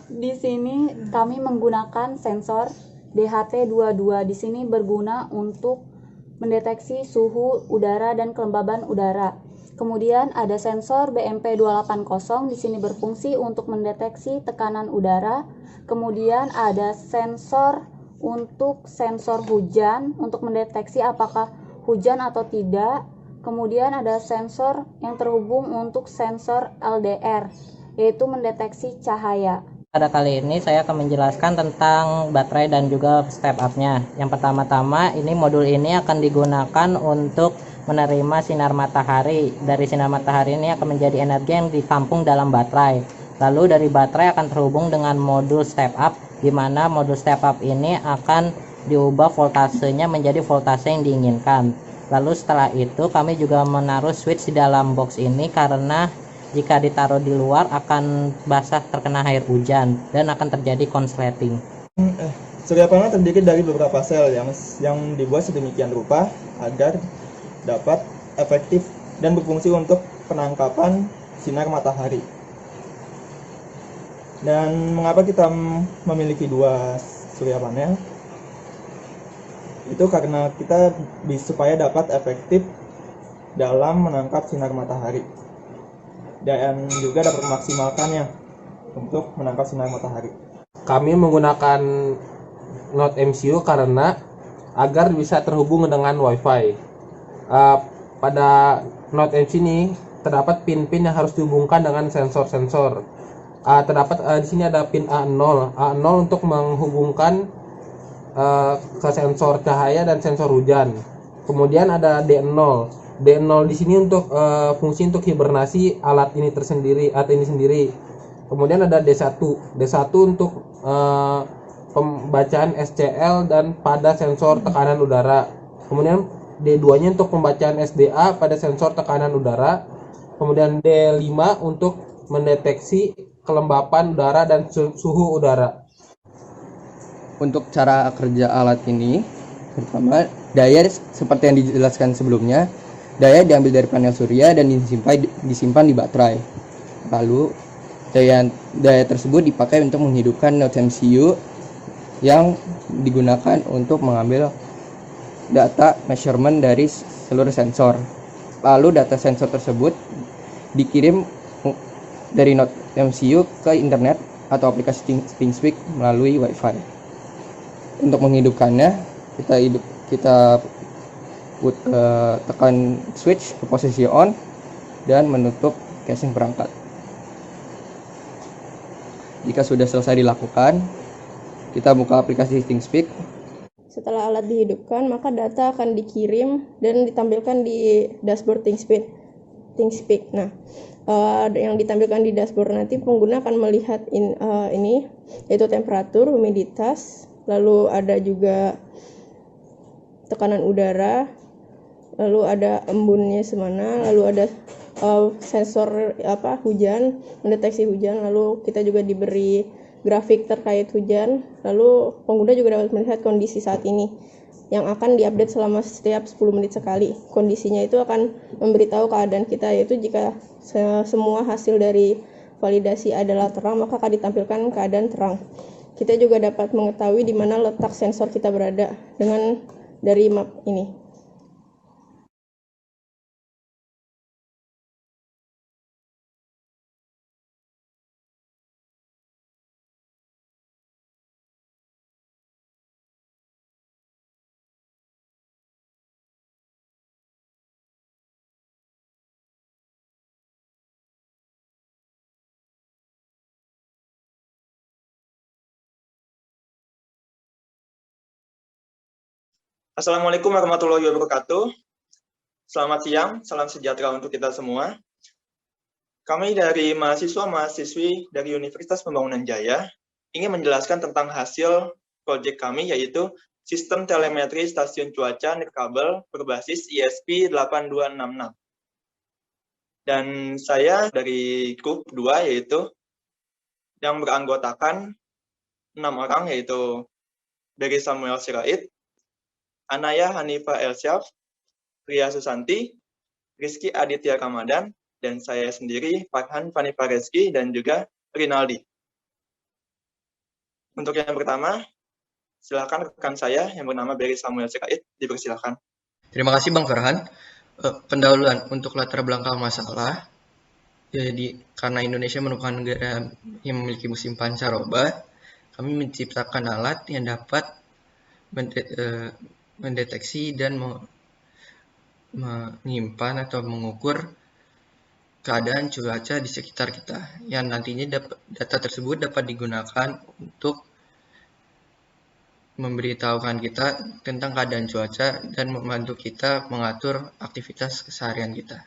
Di sini kami menggunakan sensor DHT22. Di sini berguna untuk mendeteksi suhu udara dan kelembaban udara. Kemudian ada sensor BMP280, di sini berfungsi untuk mendeteksi tekanan udara. Kemudian ada sensor untuk sensor hujan untuk mendeteksi apakah hujan atau tidak. Kemudian ada sensor yang terhubung untuk sensor LDR, yaitu mendeteksi cahaya. Pada kali ini saya akan menjelaskan tentang baterai dan juga step up-nya. Yang pertama-tama, ini modul ini akan digunakan untuk menerima sinar matahari. Dari sinar matahari ini akan menjadi energi yang ditampung dalam baterai. Lalu dari baterai akan terhubung dengan modul step up, di mana modul step up ini akan diubah voltasenya menjadi voltase yang diinginkan. Lalu setelah itu kami juga menaruh switch di dalam box ini karena jika ditaruh di luar akan basah terkena air hujan dan akan terjadi konsleting. Surya panel terdiri dari beberapa sel yang dibuat sedemikian rupa agar dapat efektif dan berfungsi untuk penangkapan sinar matahari. Dan mengapa kita memiliki dua surya panel? Itu karena kita supaya dapat efektif dalam menangkap sinar matahari dan juga dapat memaksimalkannya untuk menangkap sinar matahari. Kami menggunakan Node MCU karena agar bisa terhubung dengan WiFi. Pada Node MCU ini terdapat pin-pin yang harus dihubungkan dengan sensor-sensor. Terdapat di sini ada pin A0 untuk menghubungkan ke sensor cahaya dan sensor hujan. Kemudian ada D0 di sini untuk fungsi untuk hibernasi alat ini sendiri. Kemudian ada D1 untuk pembacaan SCL dan pada sensor tekanan udara. Kemudian D2-nya untuk pembacaan SDA pada sensor tekanan udara. Kemudian D5 untuk mendeteksi kelembapan udara dan suhu udara. Untuk cara kerja alat ini, pertama, daya seperti yang dijelaskan sebelumnya, daya diambil dari panel surya dan disimpan di baterai. Lalu daya tersebut dipakai untuk menghidupkan Node MCU yang digunakan untuk mengambil data measurement dari seluruh sensor. Lalu data sensor tersebut dikirim dari Node MCU ke internet atau aplikasi ThingSpeak melalui WiFi. Untuk menghidupkannya, kita tekan switch ke posisi on dan menutup casing perangkat. Jika sudah selesai dilakukan, kita buka aplikasi ThingSpeak. Setelah alat dihidupkan, maka data akan dikirim dan ditampilkan di dashboard ThingSpeak. Nah, yang ditampilkan di dashboard nanti pengguna akan melihat ini, yaitu temperatur, humiditas, lalu ada juga tekanan udara, lalu ada embunnya semana, lalu ada sensor hujan, mendeteksi hujan, lalu kita juga diberi grafik terkait hujan, lalu pengguna juga dapat melihat kondisi saat ini yang akan diupdate selama setiap 10 menit sekali. Kondisinya itu akan memberitahu keadaan kita, yaitu jika semua hasil dari validasi adalah terang, maka akan ditampilkan keadaan terang. Kita juga dapat mengetahui di mana letak sensor kita berada dari map ini. Assalamualaikum warahmatullahi wabarakatuh. Selamat siang, salam sejahtera untuk kita semua. Kami dari mahasiswa-mahasiswi dari Universitas Pembangunan Jaya ingin menjelaskan tentang hasil proyek kami, yaitu Sistem Telemetri Stasiun Cuaca Nirkabel berbasis ESP8266. Dan saya dari grup 2, yaitu yang beranggotakan 6 orang, yaitu Berry Samuel Sirait, Anaya Hanifa Elsyaf, Ria Susanti, Rizky Aditya Ramadan, dan saya sendiri Farhan Fani Fareski dan juga Rinaldi. Untuk yang pertama, silakan rekan saya yang bernama Berry Samuel Sirait, dipersilakan. Terima kasih Bang Farhan. Pendahuluan untuk latar belakang masalah. Jadi karena Indonesia merupakan negara yang memiliki musim pancaroba, kami menciptakan alat yang dapat mendeteksi dan menyimpan atau mengukur keadaan cuaca di sekitar kita, yang nantinya data tersebut dapat digunakan untuk memberitahukan kita tentang keadaan cuaca dan membantu kita mengatur aktivitas keseharian kita.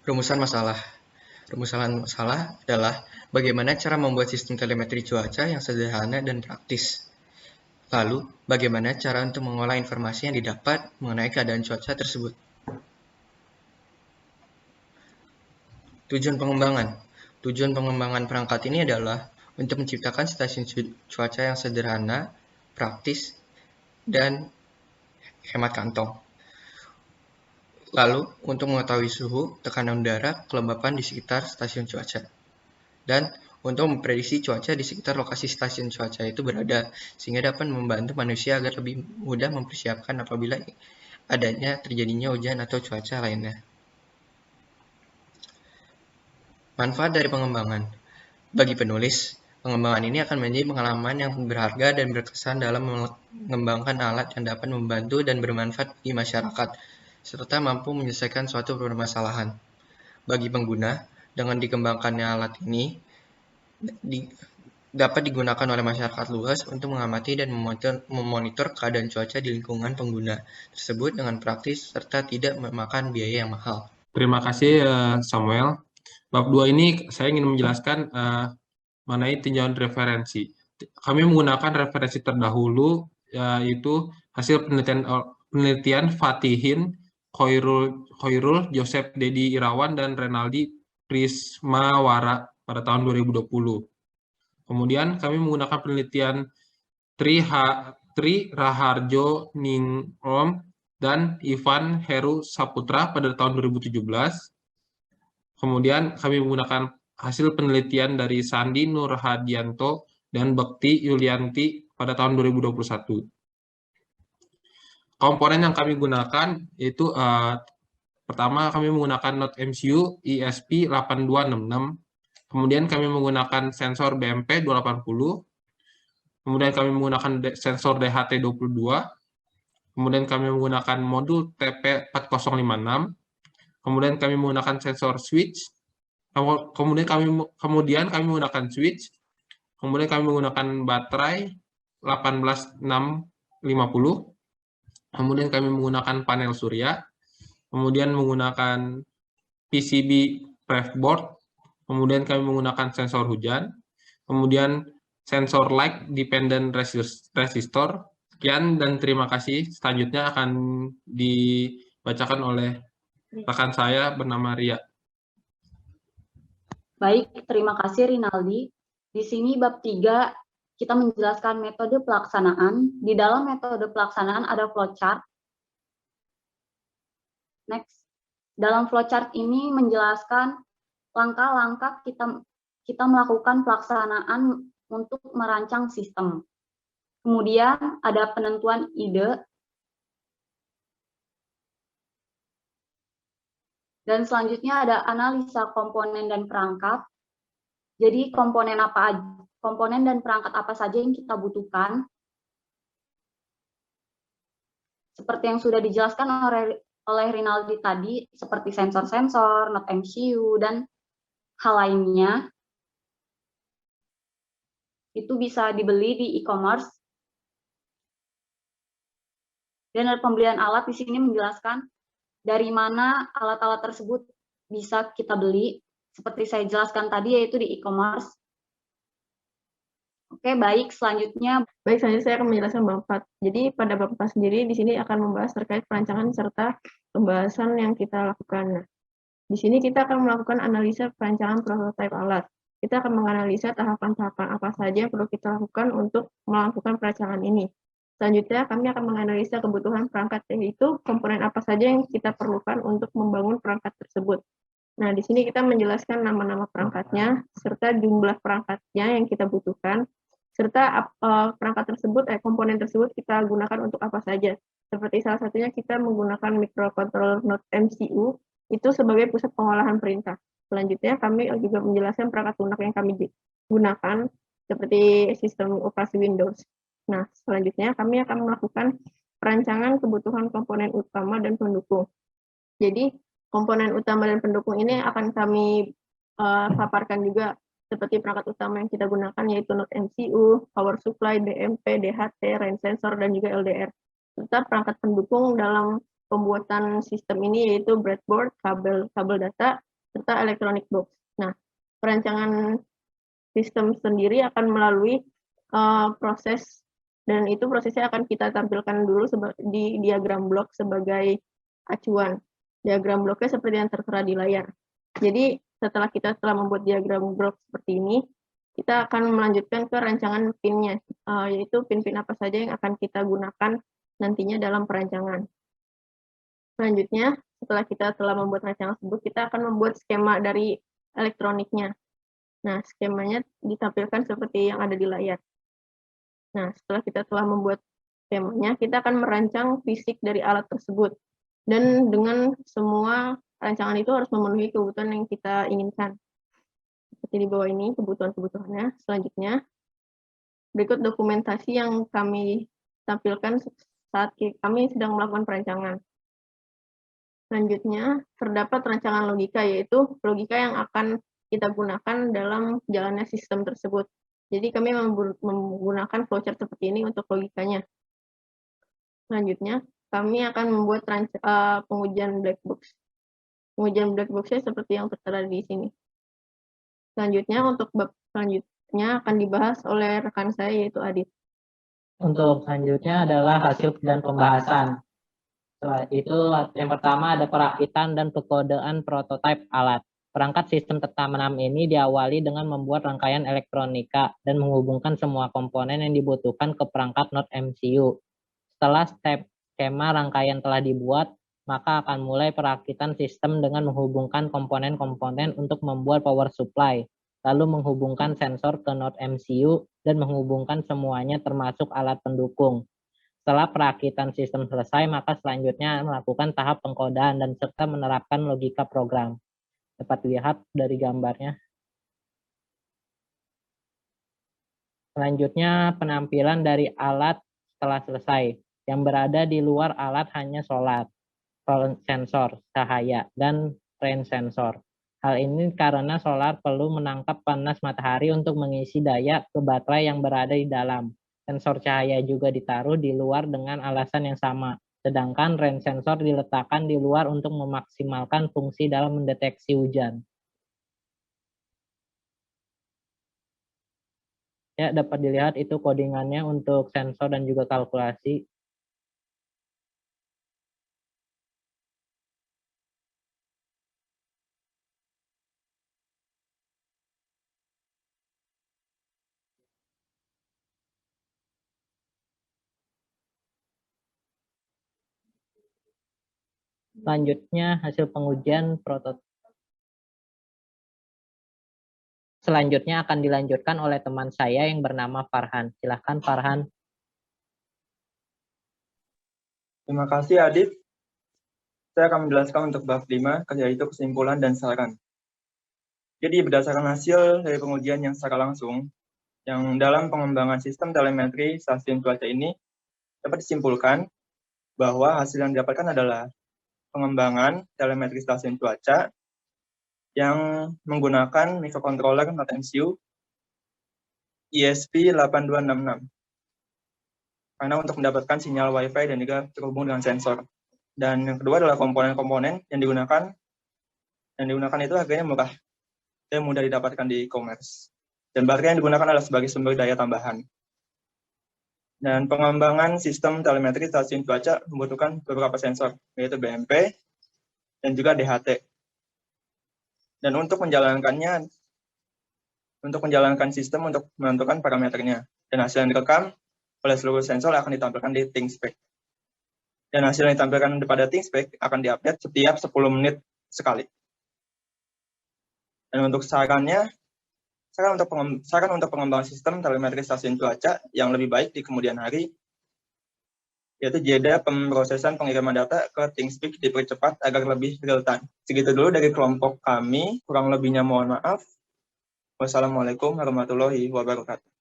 Rumusan masalah. Rumusan masalah adalah bagaimana cara membuat sistem telemetri cuaca yang sederhana dan praktis. Lalu, bagaimana cara untuk mengolah informasi yang didapat mengenai keadaan cuaca tersebut. Tujuan pengembangan. Tujuan pengembangan perangkat ini adalah untuk menciptakan stasiun cuaca yang sederhana, praktis, dan hemat kantong. Lalu, untuk mengetahui suhu, tekanan udara, kelembapan di sekitar stasiun cuaca. Dan untuk memprediksi cuaca di sekitar lokasi stasiun cuaca itu berada, sehingga dapat membantu manusia agar lebih mudah mempersiapkan apabila terjadinya hujan atau cuaca lainnya. Manfaat dari pengembangan. Bagi penulis, pengembangan ini akan menjadi pengalaman yang berharga dan berkesan dalam mengembangkan alat yang dapat membantu dan bermanfaat bagi masyarakat, serta mampu menyelesaikan suatu permasalahan. Bagi pengguna, dengan dikembangkannya alat ini dapat digunakan oleh masyarakat luas untuk mengamati dan memonitor keadaan cuaca di lingkungan pengguna tersebut dengan praktis serta tidak memakan biaya yang mahal. Terima kasih Samuel. Bab 2 ini saya ingin menjelaskan mengenai tinjauan referensi. Kami menggunakan referensi terdahulu, yaitu hasil penelitian Fatihin, Khairul, Joseph Dedi Irawan, dan Renaldi Prismawara pada tahun 2020. Kemudian kami menggunakan penelitian Tri Raharjo Ningrum dan Ivan Heru Saputra pada tahun 2017. Kemudian kami menggunakan hasil penelitian dari Sandi Nurhadianto dan Bekti Yulianti pada tahun 2021. Komponen yang kami gunakan yaitu pertama kami menggunakan Note MCU ESP8266, kemudian kami menggunakan sensor BMP 280, kemudian kami menggunakan sensor DHT22, kemudian kami menggunakan modul TP4056, kemudian kami menggunakan sensor switch, kemudian kami menggunakan switch, kemudian kami menggunakan baterai 18650, kemudian kami menggunakan panel surya, kemudian menggunakan PCB breadboard, kemudian kami menggunakan sensor hujan, kemudian sensor light dependent resistor. Sekian dan terima kasih. Selanjutnya akan dibacakan oleh rekan saya bernama Ria. Baik, terima kasih Rinaldi. Di sini bab 3 kita menjelaskan metode pelaksanaan. Di dalam metode pelaksanaan ada flowchart. Next. Dalam flowchart ini menjelaskan langkah-langkah kita melakukan pelaksanaan untuk merancang sistem. Kemudian ada penentuan ide. Dan selanjutnya ada analisa komponen dan perangkat. Jadi komponen dan perangkat apa saja yang kita butuhkan. Seperti yang sudah dijelaskan oleh Rinaldi tadi, seperti sensor-sensor, Note MCU, dan hal lainnya. Itu bisa dibeli di e-commerce. Dan pembelian alat di sini menjelaskan dari mana alat-alat tersebut bisa kita beli. Seperti saya jelaskan tadi, yaitu di e-commerce. Oke, baik. Selanjutnya Saya akan menjelaskan bab 4. Jadi pada bab 4 sendiri di sini akan membahas terkait perancangan serta pembahasan yang kita lakukan. Nah, di sini kita akan melakukan analisa perancangan prototipe alat. Kita akan menganalisa tahapan-tahapan apa saja yang perlu kita lakukan untuk melakukan perancangan ini. Selanjutnya, kami akan menganalisa kebutuhan perangkat, yaitu komponen apa saja yang kita perlukan untuk membangun perangkat tersebut. Nah, di sini kita menjelaskan nama-nama perangkatnya, serta jumlah perangkatnya yang kita butuhkan, serta perangkat tersebut, komponen tersebut kita gunakan untuk apa saja. Seperti salah satunya kita menggunakan microcontroller Node MCU, itu sebagai pusat pengolahan perintah. Selanjutnya, kami juga menjelaskan perangkat lunak yang kami gunakan, seperti sistem operasi Windows. Nah, selanjutnya kami akan melakukan perancangan kebutuhan komponen utama dan pendukung. Jadi, komponen utama dan pendukung ini akan kami paparkan juga, seperti perangkat utama yang kita gunakan, yaitu Node MCU, power supply, DMP, DHT, range sensor, dan juga LDR. Serta perangkat pendukung dalam pembuatan sistem ini yaitu breadboard, kabel data, serta electronic box. Nah, perancangan sistem sendiri akan melalui proses, dan itu prosesnya akan kita tampilkan dulu di diagram blok sebagai acuan. Diagram bloknya seperti yang tertera di layar. Jadi setelah kita membuat diagram blok seperti ini, kita akan melanjutkan ke rancangan pin-nya, yaitu pin-pin apa saja yang akan kita gunakan nantinya dalam perancangan. Selanjutnya, setelah kita telah membuat rancangan tersebut, kita akan membuat skema dari elektroniknya. Nah, skemanya ditampilkan seperti yang ada di layar. Nah, setelah kita telah membuat skemanya, kita akan merancang fisik dari alat tersebut. Dan dengan semua rancangan itu harus memenuhi kebutuhan yang kita inginkan. Seperti di bawah ini, kebutuhan-kebutuhannya. Selanjutnya, berikut dokumentasi yang kami tampilkan saat kami sedang melakukan perancangan. Selanjutnya, terdapat rancangan logika, yaitu logika yang akan kita gunakan dalam jalannya sistem tersebut. Jadi kami menggunakan flowchart seperti ini untuk logikanya. Selanjutnya, kami akan membuat pengujian black box. Pengujian black box-nya seperti yang tertera di sini. Selanjutnya, untuk bab selanjutnya akan dibahas oleh rekan saya, yaitu Adit. Untuk selanjutnya adalah hasil dan pembahasan. Setelah itu yang pertama ada perakitan dan pekodean prototipe alat. Perangkat sistem T6 ini diawali dengan membuat rangkaian elektronika dan menghubungkan semua komponen yang dibutuhkan ke perangkat Node MCU. Setelah step skema rangkaian telah dibuat, maka akan mulai perakitan sistem dengan menghubungkan komponen-komponen untuk membuat power supply, lalu menghubungkan sensor ke Node MCU dan menghubungkan semuanya termasuk alat pendukung. Setelah perakitan sistem selesai, maka selanjutnya melakukan tahap pengkodaan dan serta menerapkan logika program. Dapat dilihat dari gambarnya. Selanjutnya penampilan dari alat setelah selesai. Yang berada di luar alat hanya solar, sensor, cahaya, dan range sensor. Hal ini karena solar perlu menangkap panas matahari untuk mengisi daya ke baterai yang berada di dalam. Sensor cahaya juga ditaruh di luar dengan alasan yang sama. Sedangkan range sensor diletakkan di luar untuk memaksimalkan fungsi dalam mendeteksi hujan. Ya, dapat dilihat itu codingannya untuk sensor dan juga kalkulasi. Selanjutnya hasil pengujian prototipe. Selanjutnya akan dilanjutkan oleh teman saya yang bernama Farhan. Silahkan Farhan. Terima kasih Adit. Saya akan menjelaskan untuk bab 5, yaitu kesimpulan dan saran. Jadi berdasarkan hasil dari pengujian yang secara langsung, yang dalam pengembangan sistem telemetri stasiun cuaca ini dapat disimpulkan bahwa hasil yang didapatkan adalah pengembangan telemetri stasiun cuaca yang menggunakan microcontroller Node MCU ESP8266 karena untuk mendapatkan sinyal Wi-Fi dan juga terhubung dengan sensor. Dan yang kedua adalah komponen-komponen yang digunakan itu harganya murah dan mudah didapatkan di e-commerce. Dan baterai yang digunakan adalah sebagai sumber daya tambahan. Dan pengembangan sistem telemetri stasiun cuaca membutuhkan beberapa sensor, yaitu BMP dan juga DHT. Dan untuk menjalankan sistem untuk menentukan parameternya. Dan hasil yang direkam oleh seluruh sensor akan ditampilkan di ThinkSpeak. Dan hasil yang ditampilkan pada ThinkSpeak akan diupdate setiap 10 menit sekali. Dan untuk saran untuk pengembangan sistem telemetri stasiun cuaca yang lebih baik di kemudian hari, yaitu jeda pemrosesan pengiriman data ke ThinkSpeak dipercepat agar lebih real time. Segitu dulu dari kelompok kami, kurang lebihnya mohon maaf. Wassalamualaikum warahmatullahi wabarakatuh.